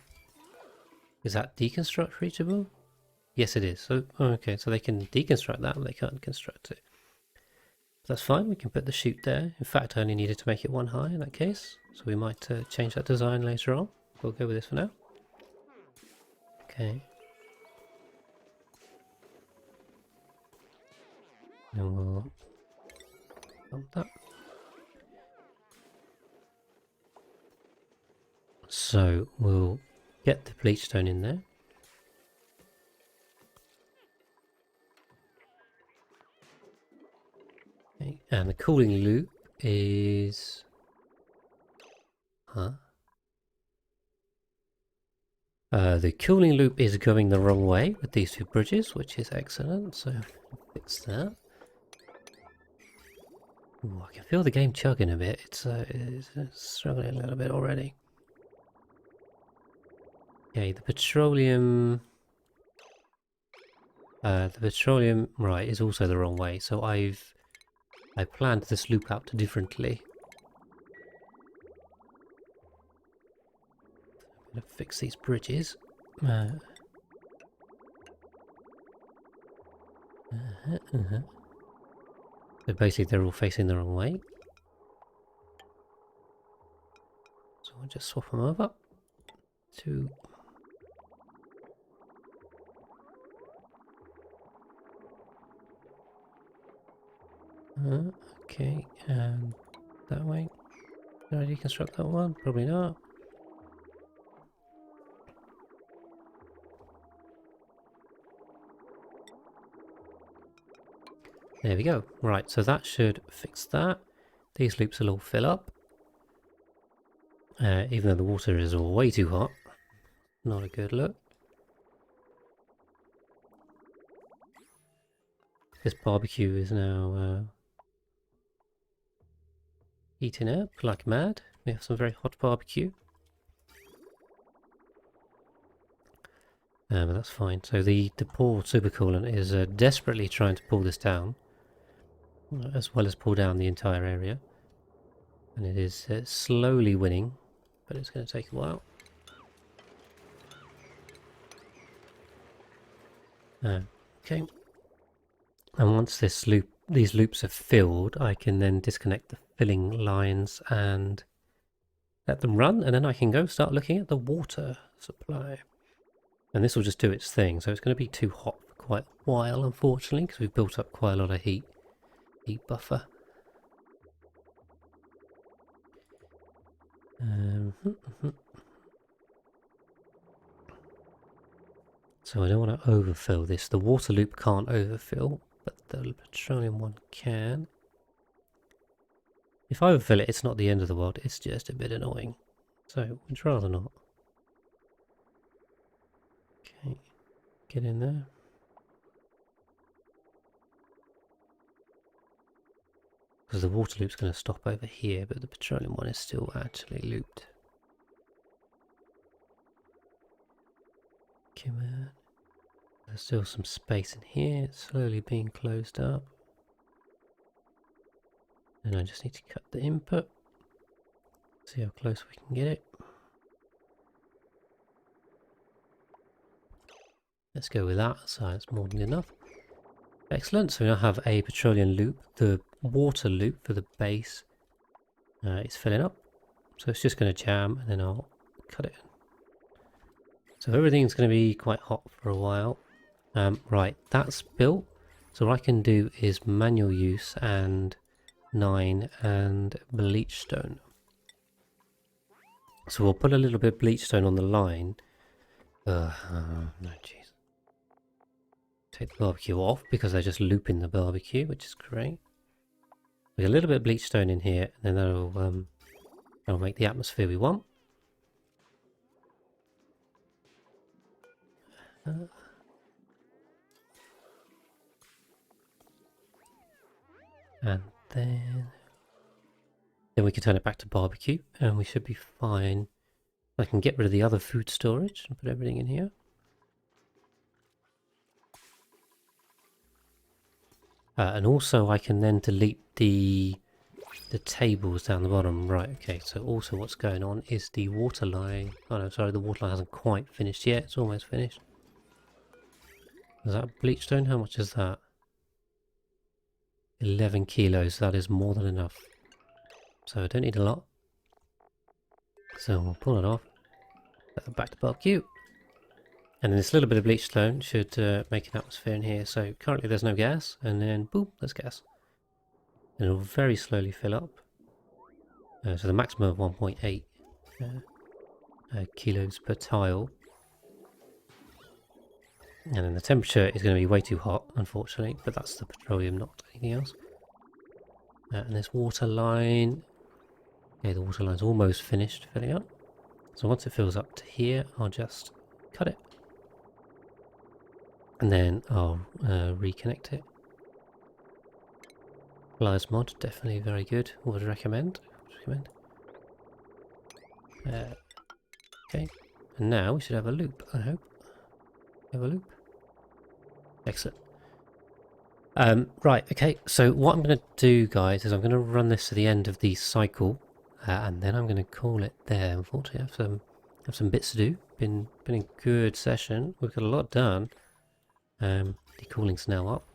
Is that deconstruct reachable? Yes, it is. So, okay, so they can deconstruct that, but they can't construct it. That's fine, we can put the chute there. In fact, I only needed to make it one high in that case. So we might change that design later on. We'll go with this for now. Okay. And we'll bump that. So we'll get the bleach stone in there. Okay. And the cooling loop is... Huh? The cooling loop is going the wrong way with these two bridges, which is excellent, so fix that. Ooh, I can feel the game chugging a bit, it's struggling a little bit already. Okay, the petroleum, right, is also the wrong way, so I planned this loop out differently. I'm gonna fix these bridges. So basically they're all facing the wrong way. So I'll just swap them over to... okay, and that way. Did I deconstruct that one? Probably not. There we go. Right, so that should fix that. These loops will all fill up. Even though the water is way too hot. Not a good look. This barbecue is now heating up like mad. We have some very hot barbecue. But that's fine. So the poor supercoolant is desperately trying to pull this down. As well as pull down the entire area. And it is slowly winning. But it's going to take a while. Okay. And once these loops are filled, I can then disconnect the filling lines and let them run, and then I can go start looking at the water supply. And this will just do its thing, so it's going to be too hot for quite a while, unfortunately, because we've built up quite a lot of heat buffer. So I don't want to overfill this. The water loop can't overfill, but the petroleum one can. If I overfill it, it's not the end of the world, it's just a bit annoying. So we'd rather not. Okay, get in there. Because the water loop's going to stop over here, but the petroleum one is still actually looped. Come on. There's still some space in here, it's slowly being closed up. And I just need to cut the input. See how close we can get it. Let's go with that, so that's more than enough. Excellent, so we now have a petroleum loop. The water loop for the base is filling up. So it's just going to jam and then I'll cut it in. So everything's going to be quite hot for a while. Right, that's built. So what I can do is manual use and 9 and bleach stone. So we'll put a little bit of bleachstone on the line. No, jeez. Take the barbecue off because they're just looping the barbecue, which is great. We get a little bit of bleachstone in here, and then that'll make the atmosphere we want. And then we can turn it back to barbecue, and we should be fine. I can get rid of the other food storage and put everything in here. And also I can then delete the tables down the bottom. Right, okay, so also what's going on is the water line. Oh no, sorry, the water line hasn't quite finished yet. It's almost finished. Is that bleachstone? How much is that? 11 kilos. That is more than enough. So I don't need a lot. So we'll pull it off. Back to barbecue. And then this little bit of bleachstone should make an atmosphere in here. So currently there's no gas, and then boom, there's gas. And it'll very slowly fill up. So the maximum of 1.8 kilos per tile. And then the temperature is going to be way too hot, unfortunately, but that's the petroleum, not anything else. And this water line, okay, the water line's almost finished filling up. So once it fills up to here, I'll just cut it. And then I'll reconnect it. Pliers mod, definitely very good. Would recommend. Okay, and now we should have a loop, I hope. Have a loop. Excellent. Right, okay, so what I'm going to do, guys, is I'm going to run this to the end of the cycle, and then I'm going to call it there. Unfortunately, I have some bits to do. Been a good session. We've got a lot done. The cooling's now up.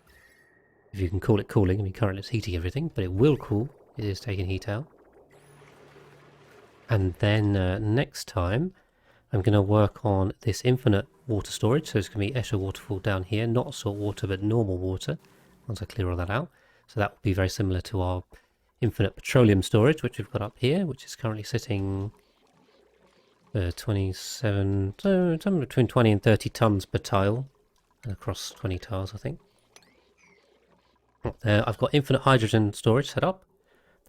If you can call it cooling, I mean currently it's heating everything, but it will cool. It is taking heat out. And then next time, I'm going to work on this infinite water storage. So it's going to be Escher waterfall down here, not salt water, but normal water, once I clear all that out. So that will be very similar to our infinite petroleum storage, which we've got up here, which is currently sitting 27, so somewhere between 20 and 30 tons per tile, across 20 tiles, I think. I've got infinite hydrogen storage set up.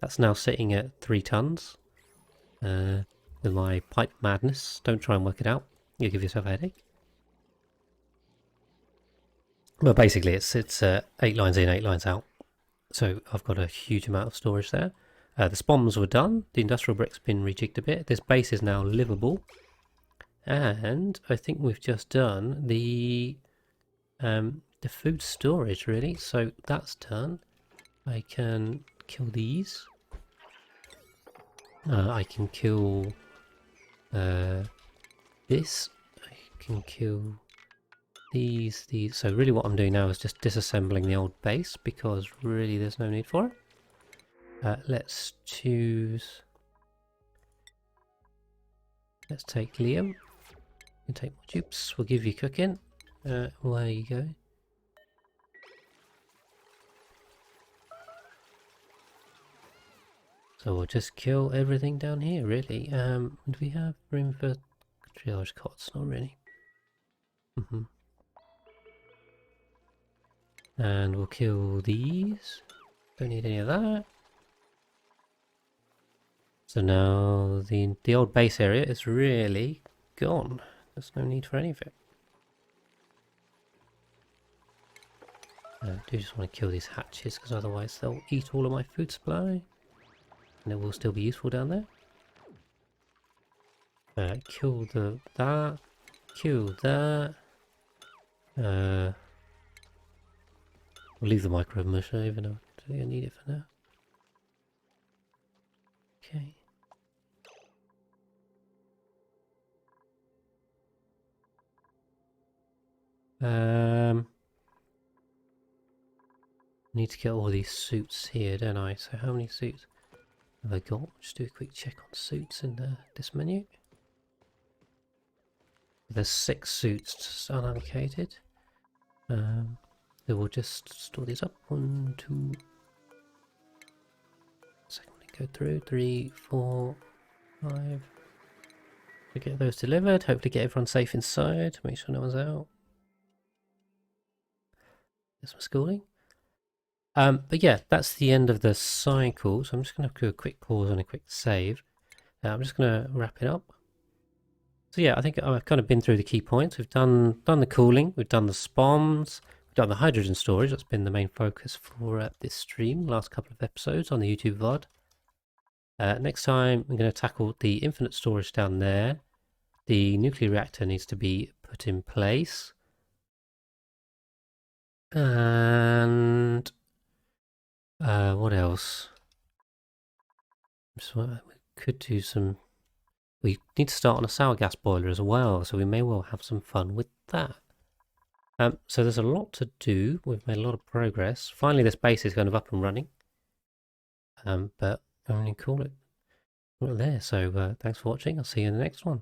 That's now sitting at 3 tons. With my pipe madness, don't try and work it out. You'll give yourself a headache. Well, basically, it's 8 lines in, 8 lines out. So I've got a huge amount of storage there. The spoms were done. The industrial brick's been rejigged a bit. This base is now livable. And I think we've just done the food storage, really. So that's done. I can kill these. I can kill this. I can kill these. So really what I'm doing now is just disassembling the old base, because really there's no need for it. Let's choose... Let's take Liam. You can take more dupes. We'll give you cooking. Where you go? So we'll just kill everything down here, really. Do we have room for triage cots? Not really. And we'll kill these. Don't need any of that. So now the old base area is really gone. There's no need for any of it. I do just want to kill these hatches, because otherwise they'll eat all of my food supply. And it will still be useful down there. Kill that. Kill that. We'll leave the micro musher, even though I don't need it for now. Okay. Need to get all these suits here, don't I? So how many suits have I got? Just do a quick check on suits in this menu. There's 6 suits unallocated. Then we'll just store these up. 1, 2. Second, go through 3, 4, 5, to get those delivered. Hopefully get everyone safe inside. Make sure no one's out. Get some schooling. But yeah, that's the end of the cycle. So I'm just going to do a quick pause and a quick save. I'm just going to wrap it up. So yeah, I think I've kind of been through the key points. We've done the cooling, we've done the spawns, we've done the hydrogen storage. That's been the main focus for this stream, last couple of episodes on the YouTube VOD. Next time, I'm going to tackle the infinite storage down there. The nuclear reactor needs to be put in place. And what else? So we could do some... We need to start on a sour gas boiler as well, so we may well have some fun with that. So there's a lot to do. We've made a lot of progress. Finally, this base is kind of up and running. But I'm going to call it there. So thanks for watching. I'll see you in the next one.